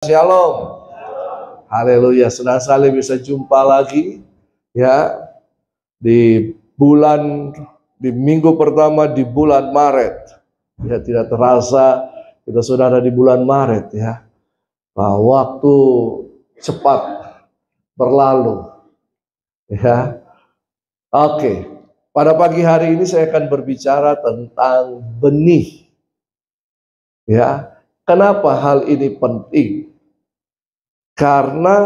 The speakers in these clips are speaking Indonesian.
Shalom. Haleluya. Senang sekali bisa jumpa lagi ya di minggu pertama di bulan Maret. Ya, tidak terasa kita sudah ada di bulan Maret ya. Waktu cepat berlalu. Ya. Oke. Pada pagi hari ini saya akan berbicara tentang benih. Ya. Kenapa hal ini penting? Karena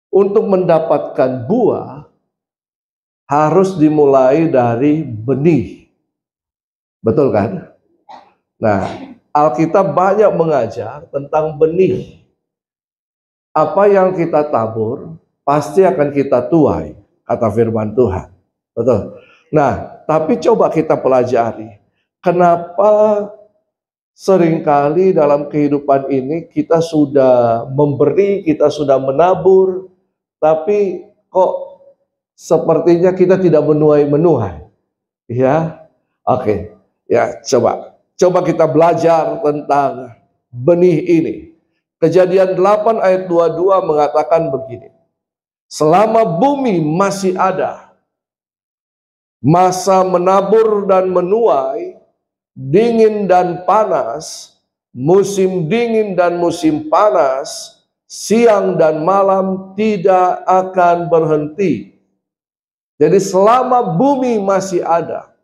untuk mendapatkan buah harus dimulai dari benih. Betul kan? Nah, Alkitab banyak mengajar tentang benih. Apa yang kita tabur pasti akan kita tuai, kata firman Tuhan. Betul. Nah, tapi coba kita pelajari. Kenapa seringkali dalam kehidupan ini kita sudah memberi, kita sudah menabur, tapi kok sepertinya kita tidak menuai. Ya, oke. Ya, coba kita belajar tentang benih ini. Kejadian 8 ayat 22 mengatakan begini. Selama bumi masih ada, masa menabur dan menuai, dingin dan panas, musim dingin dan musim panas, siang dan malam tidak akan berhenti. Jadi selama bumi masih ada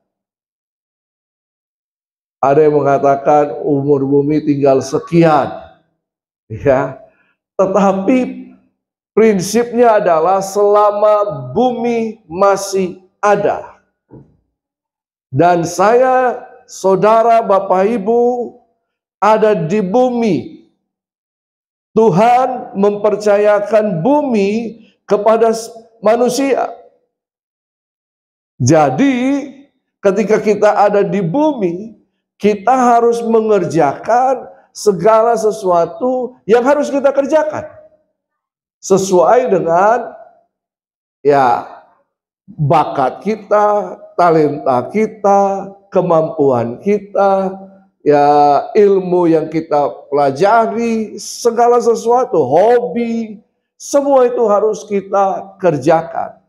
yang mengatakan umur bumi tinggal sekian, ya. Tetapi prinsipnya adalah selama bumi masih ada. Dan saya, saudara, Bapak, Ibu, ada di bumi. Tuhan mempercayakan bumi kepada manusia. Jadi, ketika kita ada di bumi, kita harus mengerjakan segala sesuatu yang harus kita kerjakan. Sesuai dengan bakat kita, talenta kita, kemampuan kita, ilmu yang kita pelajari, segala sesuatu, hobi, semua itu harus kita kerjakan.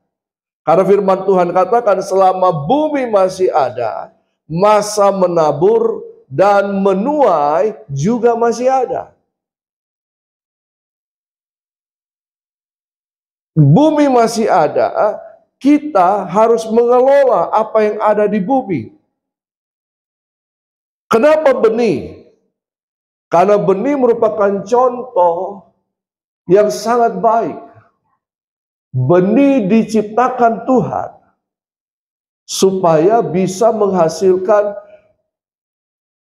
Karena firman Tuhan katakan selama bumi masih ada, masa menabur dan menuai juga masih ada. Bumi masih ada, kita harus mengelola apa yang ada di bumi. Kenapa benih? Karena benih merupakan contoh yang sangat baik. Benih diciptakan Tuhan supaya bisa menghasilkan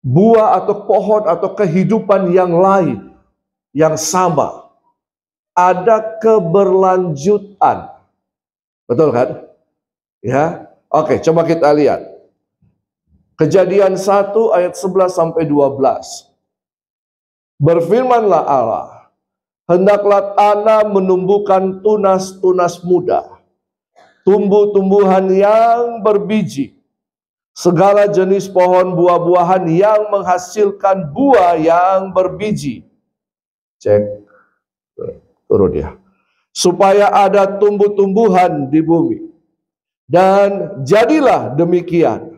buah atau pohon atau kehidupan yang lain, yang sama. Ada keberlanjutan. Betul kan? Ya. Oke, coba kita lihat. Kejadian 1 ayat 11 sampai 12. Berfirmanlah Allah, hendaklah tanah menumbuhkan tunas-tunas muda, tumbuh-tumbuhan yang berbiji, segala jenis pohon buah-buahan yang menghasilkan buah yang berbiji. Cek. Turun ya. Supaya ada tumbuh-tumbuhan di bumi. Dan jadilah demikian.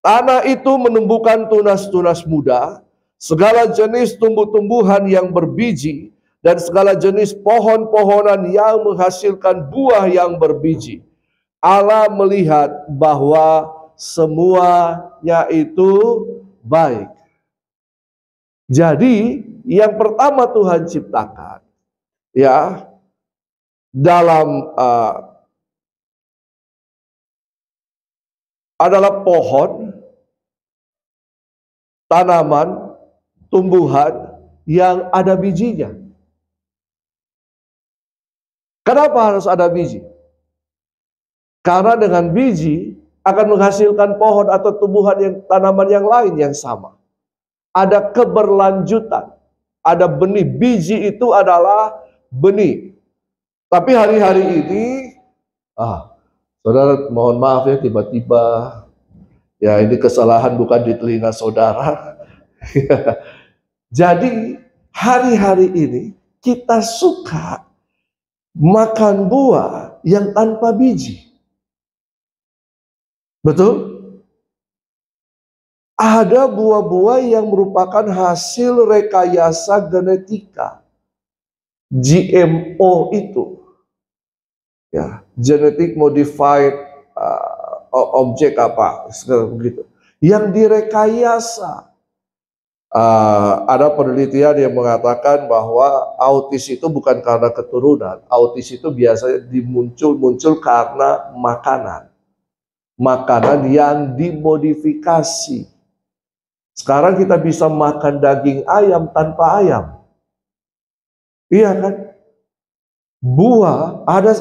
Tanah itu menumbuhkan tunas-tunas muda, segala jenis tumbuh-tumbuhan yang berbiji, dan segala jenis pohon-pohonan yang menghasilkan buah yang berbiji. Allah melihat bahwa semuanya itu baik. Jadi, yang pertama Tuhan ciptakan, dalam adalah pohon, tanaman, tumbuhan yang ada bijinya. Kenapa harus ada biji? Karena dengan biji akan menghasilkan pohon atau tumbuhan tanaman yang lain yang sama. Ada keberlanjutan, ada benih. Biji itu adalah benih. Tapi hari-hari ini, saudara mohon maaf ya, tiba-tiba ini kesalahan bukan di telinga saudara. Jadi hari-hari ini kita suka makan buah yang tanpa biji. Betul? Ada buah-buah yang merupakan hasil rekayasa genetika. GMO itu. Ya, genetic modified objek apa, begitu. Yang direkayasa. Ada penelitian yang mengatakan bahwa autis itu bukan karena keturunan. Autis itu biasanya muncul karena makanan. Makanan yang dimodifikasi. Sekarang kita bisa makan daging ayam tanpa ayam. Iya kan? Buah ada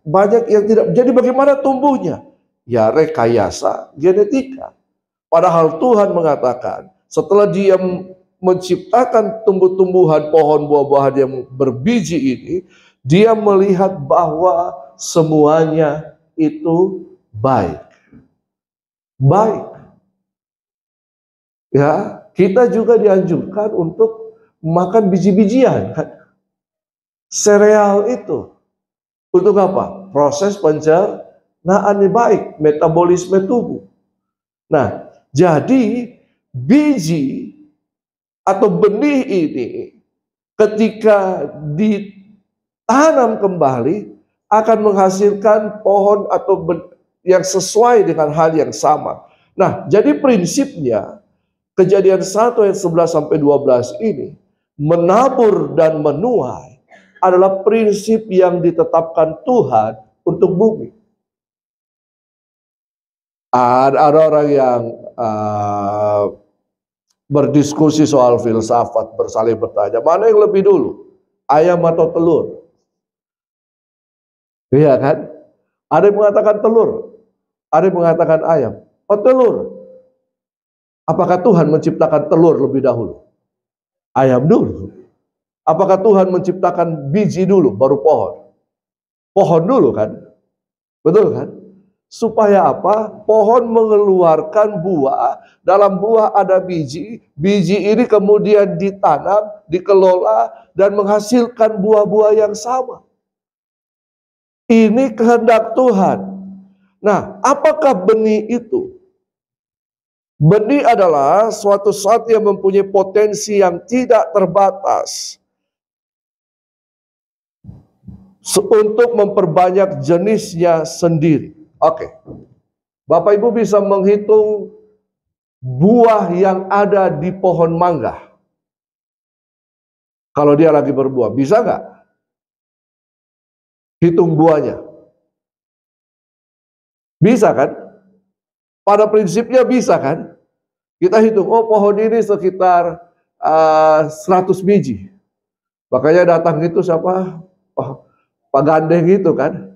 banyak yang tidak. Jadi bagaimana tumbuhnya? Ya rekayasa genetika. Padahal Tuhan mengatakan setelah Dia menciptakan tumbuh-tumbuhan pohon buah-buahan yang berbiji ini, Dia melihat bahwa semuanya itu baik. Baik. Ya, kita juga dianjurkan untuk makan biji-bijian, kan? Sereal itu. Untuk apa? Proses pencernaan yang baik, metabolisme tubuh. Nah, jadi biji atau benih ini ketika ditanam kembali akan menghasilkan pohon atau yang sesuai dengan hal yang sama. Nah, jadi prinsipnya Kejadian 1 ayat 11 sampai 12 ini menabur dan menuai adalah prinsip yang ditetapkan Tuhan untuk bumi. Ada orang yang berdiskusi soal filsafat, bersaling bertanya, mana yang lebih dulu, ayam atau telur? Iya kan? Ada yang mengatakan telur, ada yang mengatakan ayam. Oh, telur. Apakah Tuhan menciptakan telur lebih dahulu? Ayam dulu. Apakah Tuhan menciptakan biji dulu, baru pohon? Pohon dulu kan? Betul kan? Supaya apa? Pohon mengeluarkan buah, dalam buah ada biji, biji ini kemudian ditanam, dikelola, dan menghasilkan buah-buah yang sama. Ini kehendak Tuhan. Nah, apakah benih itu? Benih adalah suatu saat yang mempunyai potensi yang tidak terbatas untuk memperbanyak jenisnya sendiri. Oke. Bapak Ibu bisa menghitung buah yang ada di pohon mangga. Kalau dia lagi berbuah, bisa nggak? Hitung buahnya. Bisa kan? Pada prinsipnya bisa kan? Kita hitung, oh pohon ini sekitar 100 biji. Makanya datang itu siapa? Oh, Pak Gandeng itu kan.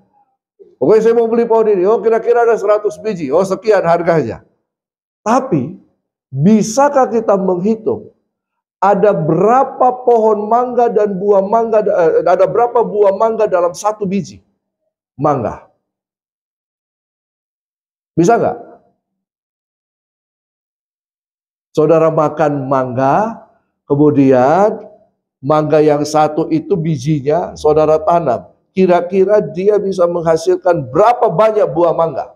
Pokoknya saya mau beli pohon ini, oh kira-kira ada 100 biji, oh sekian harganya. Tapi, bisakah kita menghitung ada berapa pohon mangga dan buah mangga, ada berapa buah mangga dalam satu biji mangga? Bisa nggak? Saudara makan mangga, kemudian mangga yang satu itu bijinya saudara tanam. Kira-kira dia bisa menghasilkan berapa banyak buah mangga?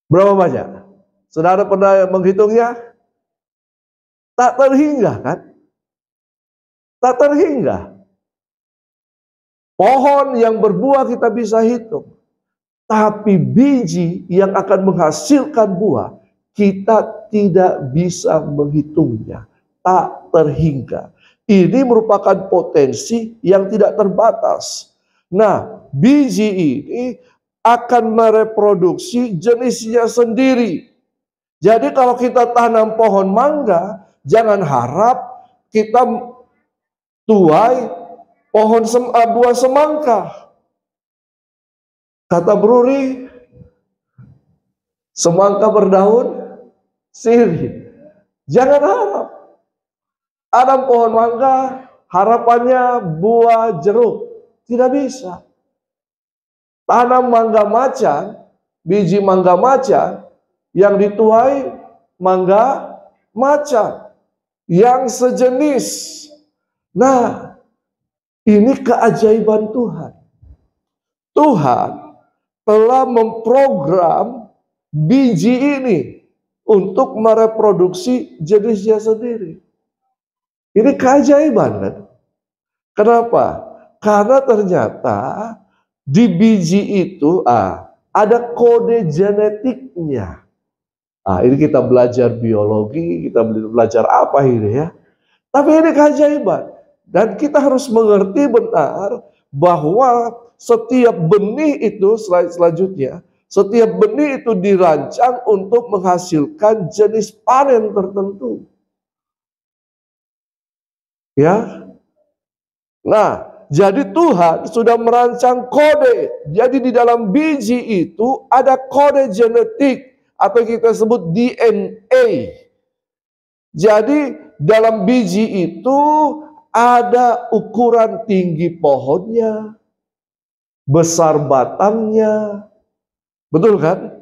Berapa banyak? Saudara pernah menghitungnya? Tak terhingga kan? Tak terhingga. Pohon yang berbuah kita bisa hitung. Tapi biji yang akan menghasilkan buah, kita tidak bisa menghitungnya. Tak terhingga. Ini merupakan potensi yang tidak terbatas. Nah, biji ini akan mereproduksi jenisnya sendiri. Jadi kalau kita tanam pohon mangga, jangan harap kita tuai pohon buah semangka. Kata Bruri, semangka berdaun sirih. Jangan harap. Tanam pohon mangga, harapannya buah jeruk. Tidak bisa. Tanam mangga macan, biji mangga macan, yang dituai mangga macan. yang sejenis. Nah, ini keajaiban Tuhan. Tuhan telah memprogram biji ini untuk mereproduksi jenisnya sendiri. Ini keajaiban, kan? Kenapa? Karena ternyata di biji itu ada kode genetiknya. Ini kita belajar biologi, kita belajar apa ini ya. Tapi ini keajaiban. Dan kita harus mengerti benar bahwa setiap benih itu selanjutnya, setiap benih itu dirancang untuk menghasilkan jenis panen tertentu. Ya. Nah, jadi Tuhan sudah merancang kode. Jadi di dalam biji itu ada kode genetik atau kita sebut DNA. Jadi dalam biji itu ada ukuran tinggi pohonnya, besar batangnya, betul kan?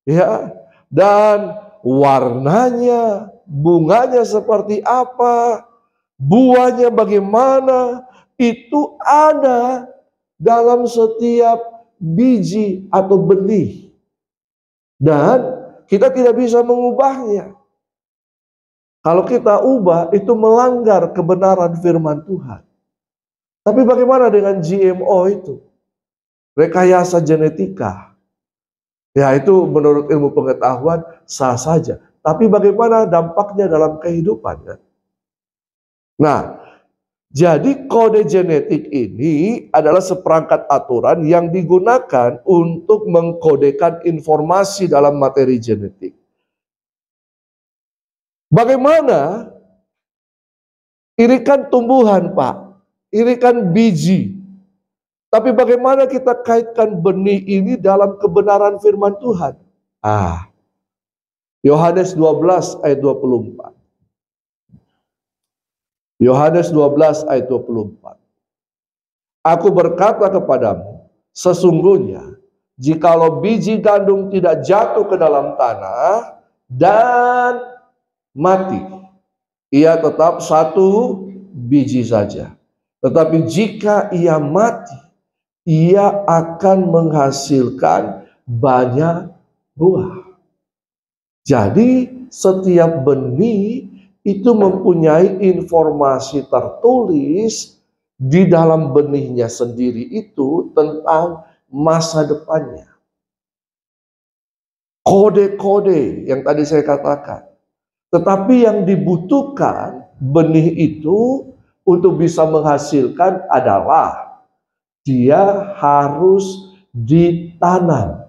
Ya, dan warnanya, bunganya seperti apa, buahnya bagaimana, itu ada dalam setiap biji atau benih. Dan kita tidak bisa mengubahnya. Kalau kita ubah, itu melanggar kebenaran firman Tuhan. Tapi bagaimana dengan GMO itu? Rekayasa genetika. Ya, itu menurut ilmu pengetahuan sah saja. Tapi bagaimana dampaknya dalam kehidupan? Kan? Nah, jadi kode genetik ini adalah seperangkat aturan yang digunakan untuk mengkodekan informasi dalam materi genetik. Bagaimana? Ini kan tumbuhan, Pak. Ini kan biji. Tapi bagaimana kita kaitkan benih ini dalam kebenaran firman Tuhan? Yohanes 12 ayat 24. Yohanes 12 ayat 24. Aku berkata kepadamu, sesungguhnya jikalau biji gandum tidak jatuh ke dalam tanah dan mati, ia tetap satu biji saja. Tetapi jika ia mati, ia akan menghasilkan banyak buah. Jadi setiap benih itu mempunyai informasi tertulis di dalam benihnya sendiri itu tentang masa depannya. Kode-kode yang tadi saya katakan. Tetapi yang dibutuhkan benih itu untuk bisa menghasilkan adalah dia harus ditanam.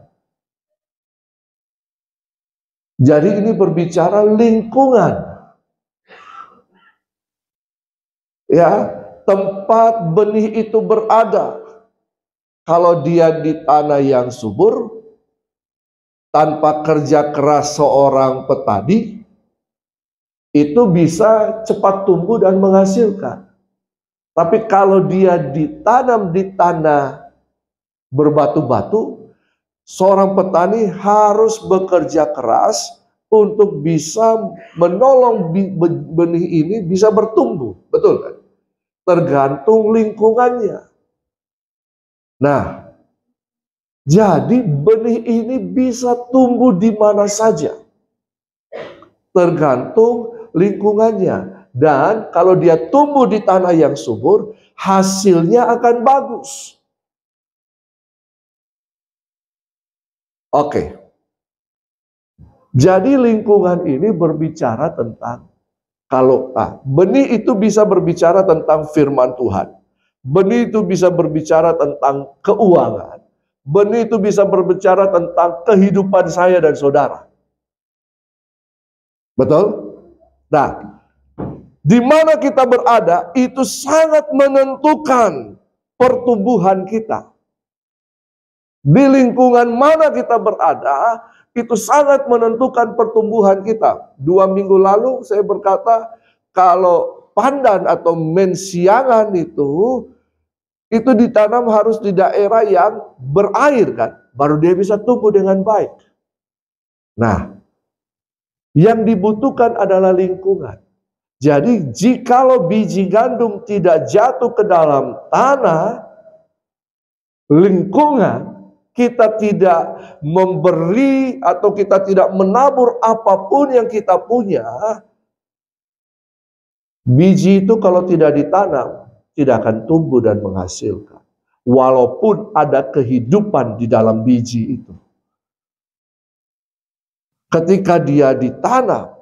Jadi ini berbicara lingkungan. Ya, tempat benih itu berada. Kalau dia di tanah yang subur, tanpa kerja keras seorang petani, itu bisa cepat tumbuh dan menghasilkan. Tapi kalau dia ditanam di tanah berbatu-batu, seorang petani harus bekerja keras untuk bisa menolong benih ini bisa bertumbuh. Betul kan? Tergantung lingkungannya. Nah, jadi benih ini bisa tumbuh di mana saja. Tergantung lingkungannya. Dan kalau dia tumbuh di tanah yang subur, hasilnya akan bagus. Oke. Jadi lingkungan ini berbicara tentang, kalau benih itu bisa berbicara tentang firman Tuhan. Benih itu bisa berbicara tentang keuangan. Benih itu bisa berbicara tentang kehidupan saya dan saudara. Betul? Nah, di mana kita berada itu sangat menentukan pertumbuhan kita. Di lingkungan mana kita berada itu sangat menentukan pertumbuhan kita. 2 minggu lalu saya berkata kalau pandan atau mensiangan itu ditanam harus di daerah yang berair kan, baru dia bisa tumbuh dengan baik. Nah, yang dibutuhkan adalah lingkungan. Jadi jikalau biji gandum tidak jatuh ke dalam tanah, lingkungan, kita tidak memberi atau kita tidak menabur apapun yang kita punya, biji itu kalau tidak ditanam, tidak akan tumbuh dan menghasilkan. Walaupun ada kehidupan di dalam biji itu. Ketika dia ditanam,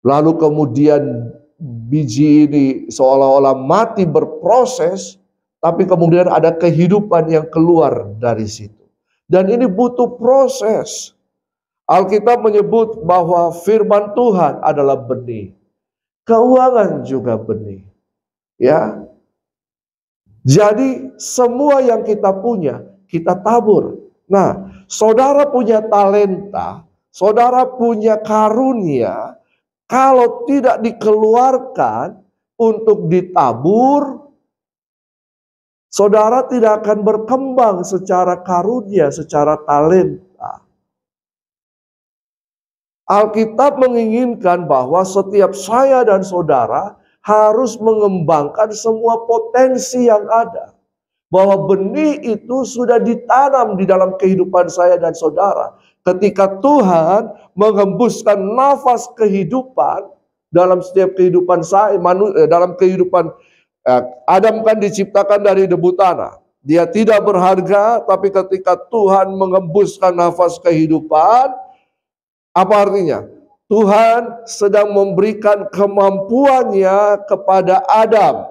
lalu kemudian biji ini seolah-olah mati berproses, tapi kemudian ada kehidupan yang keluar dari situ. Dan ini butuh proses. Alkitab menyebut bahwa firman Tuhan adalah benih. Keuangan juga benih. Ya. Jadi semua yang kita punya, kita tabur. Nah, saudara punya talenta, saudara punya karunia, kalau tidak dikeluarkan untuk ditabur, saudara tidak akan berkembang secara karunia, secara talenta. Alkitab menginginkan bahwa setiap saya dan saudara harus mengembangkan semua potensi yang ada. Bahwa benih itu sudah ditanam di dalam kehidupan saya dan saudara. Ketika Tuhan menghembuskan nafas kehidupan dalam setiap kehidupan saya, dalam kehidupan Adam kan diciptakan dari debu tanah. Dia tidak berharga, tapi ketika Tuhan menghembuskan nafas kehidupan, apa artinya? Tuhan sedang memberikan kemampuannya kepada Adam.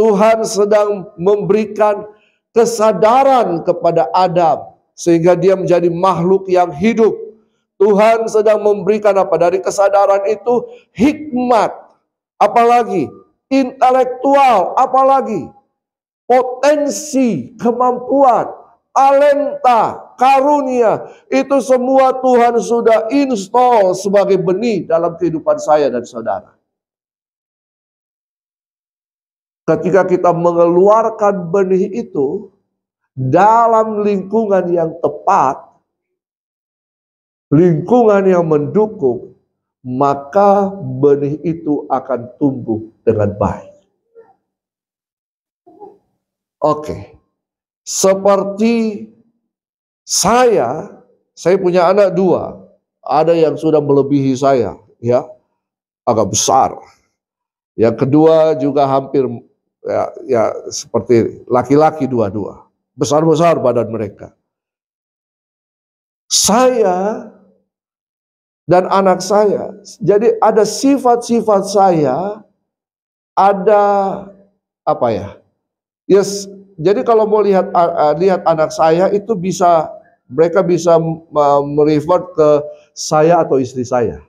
Tuhan sedang memberikan kesadaran kepada Adam sehingga dia menjadi makhluk yang hidup. Tuhan sedang memberikan apa? Dari kesadaran itu hikmat, apalagi intelektual, apalagi potensi, kemampuan, talenta, karunia, itu semua Tuhan sudah install sebagai benih dalam kehidupan saya dan saudara. Ketika kita mengeluarkan benih itu dalam lingkungan yang tepat, lingkungan yang mendukung, maka benih itu akan tumbuh dengan baik. Oke. Seperti saya punya anak 2. Ada yang sudah melebihi saya, ya, agak besar. Yang kedua juga hampir ya seperti laki-laki dua-dua. Besar-besar badan mereka. Saya dan anak saya, jadi ada sifat-sifat saya, ada apa ya? Yes, jadi kalau mau lihat anak saya itu mereka bisa merefer ke saya atau istri saya.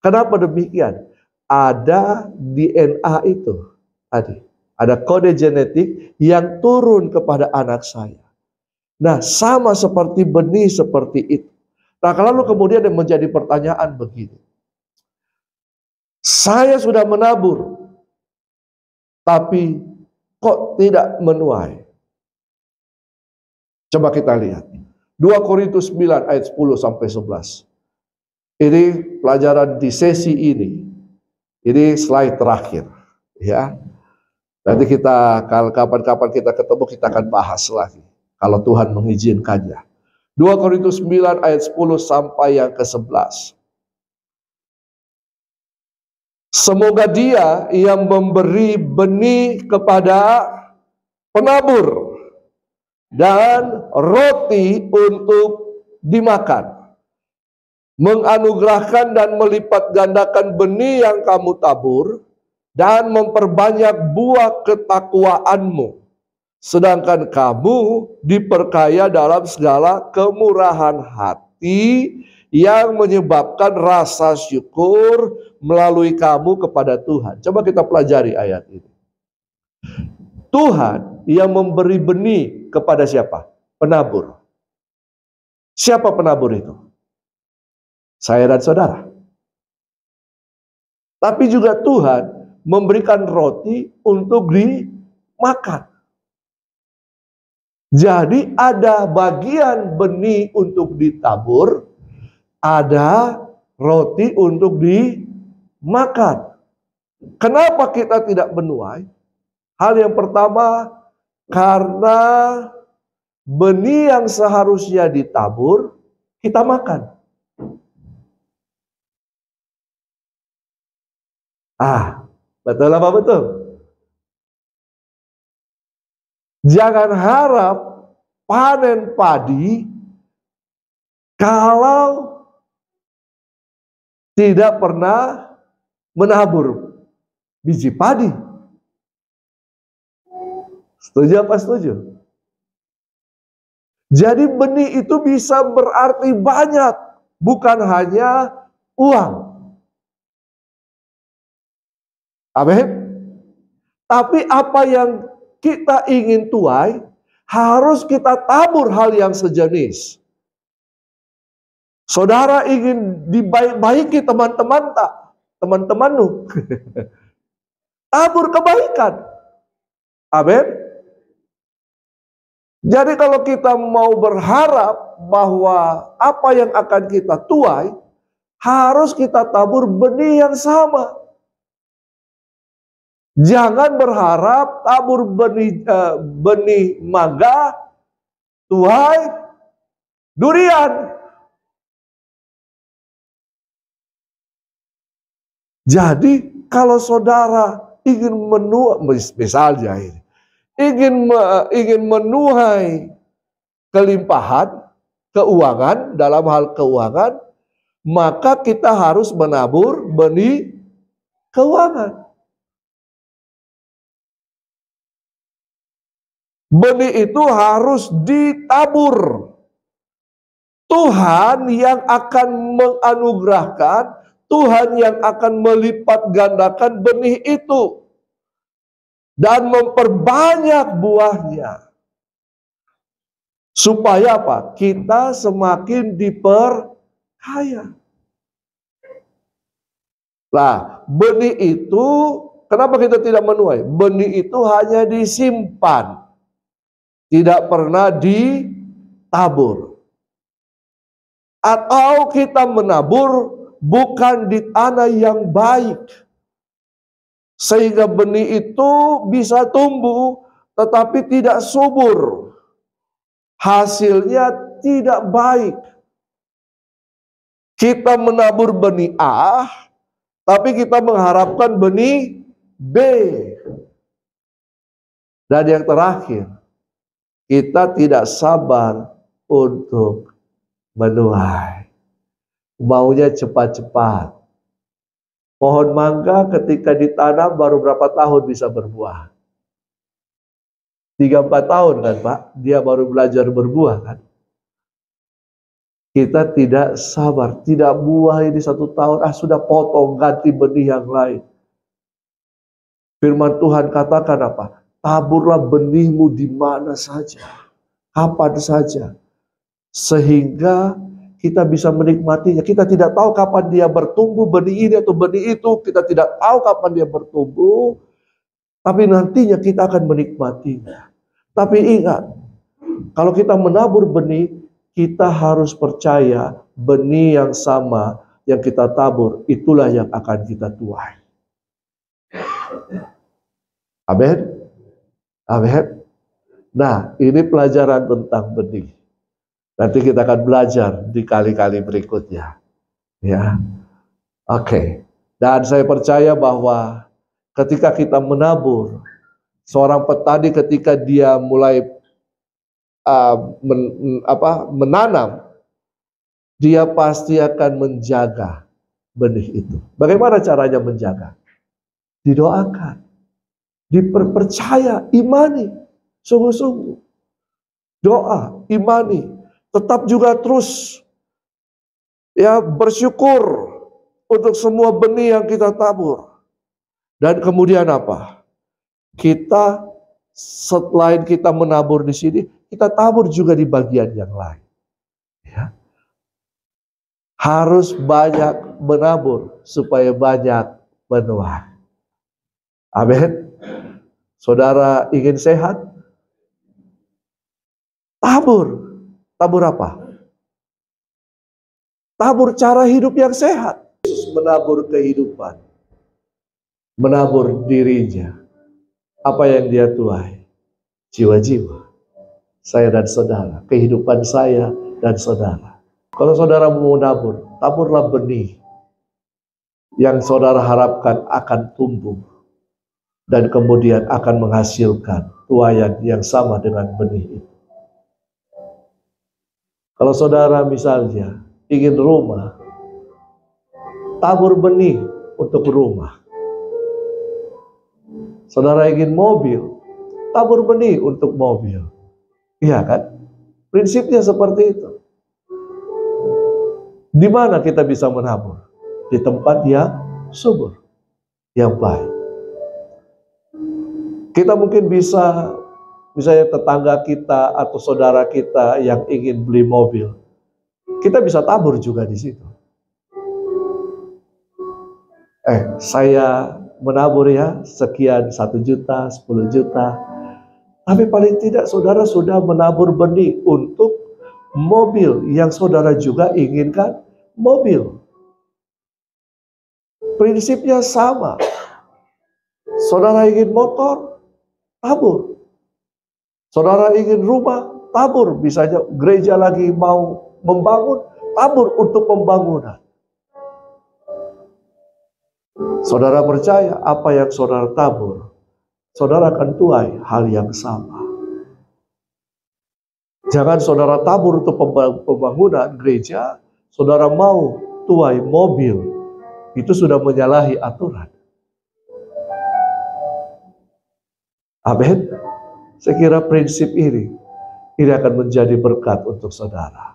Kenapa demikian? Ada DNA itu tadi. Ada kode genetik yang turun kepada anak saya. Nah, sama seperti benih seperti itu. Nah, lalu kemudian yang menjadi pertanyaan begini. Saya sudah menabur, tapi kok tidak menuai? Coba kita lihat. 2 Korintus 9 ayat 10 sampai 11. Ini pelajaran di sesi ini. Ini slide terakhir, ya. Nanti kita kapan-kapan kita ketemu kita akan bahas lagi kalau Tuhan mengizinkannya. 2 Korintus 9 ayat 10 sampai yang ke-11. Semoga dia yang memberi benih kepada penabur dan roti untuk dimakan, menganugerahkan dan melipat gandakan benih yang kamu tabur, dan memperbanyak buah ketakwaanmu, sedangkan kamu diperkaya dalam segala kemurahan hati yang menyebabkan rasa syukur melalui kamu kepada Tuhan. Coba kita pelajari ayat ini. Tuhan yang memberi benih kepada siapa? Penabur. Siapa penabur itu? Saya dan saudara. Tapi juga Tuhan memberikan roti untuk dimakan. Jadi ada bagian benih untuk ditabur, ada roti untuk dimakan. Kenapa kita tidak menuai? Hal yang pertama, karena benih yang seharusnya ditabur, kita makan. Betul apa betul? Jangan harap panen padi kalau tidak pernah menabur biji padi. Setuju apa setuju? Jadi benih itu bisa berarti banyak, bukan hanya uang. Amin. Tapi apa yang kita ingin tuai, harus kita tabur hal yang sejenis. Saudara ingin dibaik-baiki teman-teman tak? Teman-temanmu. Tabur kebaikan. Amin. Jadi kalau kita mau berharap bahwa apa yang akan kita tuai, harus kita tabur benih yang sama. Jangan berharap tabur benih mangga, tuai durian. Jadi kalau saudara ingin misalnya ini, ingin menuai kelimpahan keuangan dalam hal keuangan, maka kita harus menabur benih keuangan. Benih itu harus ditabur. Tuhan yang akan menganugerahkan, Tuhan yang akan melipat gandakan benih itu dan memperbanyak buahnya. Supaya apa? Kita semakin diperkaya. Nah, benih itu, kenapa kita tidak menuai? Benih itu hanya disimpan, tidak pernah ditabur. Atau kita menabur bukan di tanah yang baik, sehingga benih itu bisa tumbuh tetapi tidak subur, hasilnya tidak baik. Kita menabur benih A, tapi kita mengharapkan benih B. Dan yang terakhir, kita tidak sabar untuk menuai. Maunya cepat-cepat. Pohon mangga ketika ditanam baru berapa tahun bisa berbuah? 3-4 tahun kan Pak? Dia baru belajar berbuah kan? Kita tidak sabar, tidak buah ini 1 tahun, sudah potong, ganti benih yang lain. Firman Tuhan katakan apa? Taburlah benihmu di mana saja, kapan saja, sehingga kita bisa menikmatinya. Kita tidak tahu kapan dia bertumbuh, benih ini atau benih itu, kita tidak tahu kapan dia bertumbuh, tapi nantinya kita akan menikmatinya. Tapi ingat, kalau kita menabur benih, kita harus percaya benih yang sama yang kita tabur, itulah yang akan kita tuai. Amin. Amin. Nah, ini pelajaran tentang benih. Nanti kita akan belajar di kali-kali berikutnya. Ya. Oke. Dan saya percaya bahwa ketika kita menabur, seorang petani ketika dia mulai menanam, dia pasti akan menjaga benih itu. Bagaimana caranya menjaga? Didoakan, dipercaya, imani, sungguh-sungguh. Doa, imani, tetap juga terus bersyukur untuk semua benih yang kita tabur. Dan kemudian apa? Kita selain kita menabur di sini, kita tabur juga di bagian yang lain. Ya. Harus banyak menabur supaya banyak menuai. Amin. Saudara ingin sehat? Tabur. Tabur apa? Tabur cara hidup yang sehat. Yesus menabur kehidupan. menabur dirinya, apa yang dia tuai, jiwa-jiwa saya dan saudara, kehidupan saya dan saudara. Kalau saudara mau menabur, taburlah benih yang saudara harapkan akan tumbuh dan kemudian akan menghasilkan tuaian yang sama dengan benih itu. Kalau saudara misalnya ingin rumah, tabur benih untuk rumah. Saudara ingin mobil, tabur benih untuk mobil. Iya kan? Prinsipnya seperti itu. Di mana kita bisa menabur? Di tempat yang subur, yang baik. Kita mungkin bisa, misalnya tetangga kita atau saudara kita yang ingin beli mobil, kita bisa tabur juga di situ. Saya menabur ya sekian, 1 juta, 10 juta. Tapi paling tidak saudara sudah menabur benih untuk mobil yang saudara juga inginkan, mobil. Prinsipnya sama. Saudara ingin motor, tabur. Saudara ingin rumah, tabur. Misalnya gereja lagi mau membangun, tabur untuk pembangunan. Saudara percaya apa yang saudara tabur, saudara akan tuai hal yang sama. Jangan saudara tabur untuk pembangunan gereja, saudara mau tuai mobil. Itu sudah menyalahi aturan. Amin. Saya kira prinsip ini akan menjadi berkat untuk saudara.